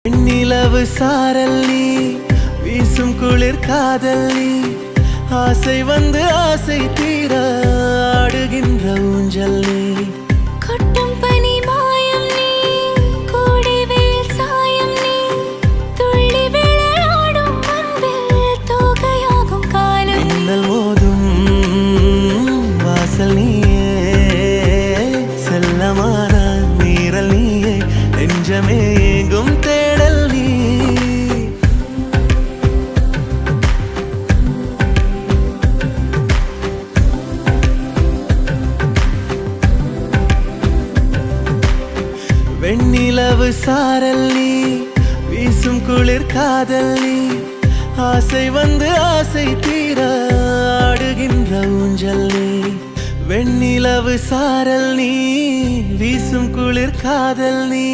வெண்ணிலவு சாரல் நீ வீசும் குளிர் காதல் நீ ஆசை வந்து ஆசை தீர ஆடுகின்ற ஊஞ்சல் நீ கொட்டும் பனி மாயம் நீ கூடி வெயில் சாயம் நீ துள்ளி விளையாடும் அன்பில் தோகையாகும் காலம் மின்னல் மோதும் வாசல் நீயே செல்லமான மீறல் நீயே நெஞ்சமே ஏங்கும் தேடல் நீ வெண்ணிலவு சாரல் நீ வீசும் குளிர் காதல் நீ ஆசை வந்து ஆசை தீர ஆடுகின்ற ஊஞ்சல் நீ வெண்ணிலவு சாரல் நீ வீசும் குளிர் காதல் நீ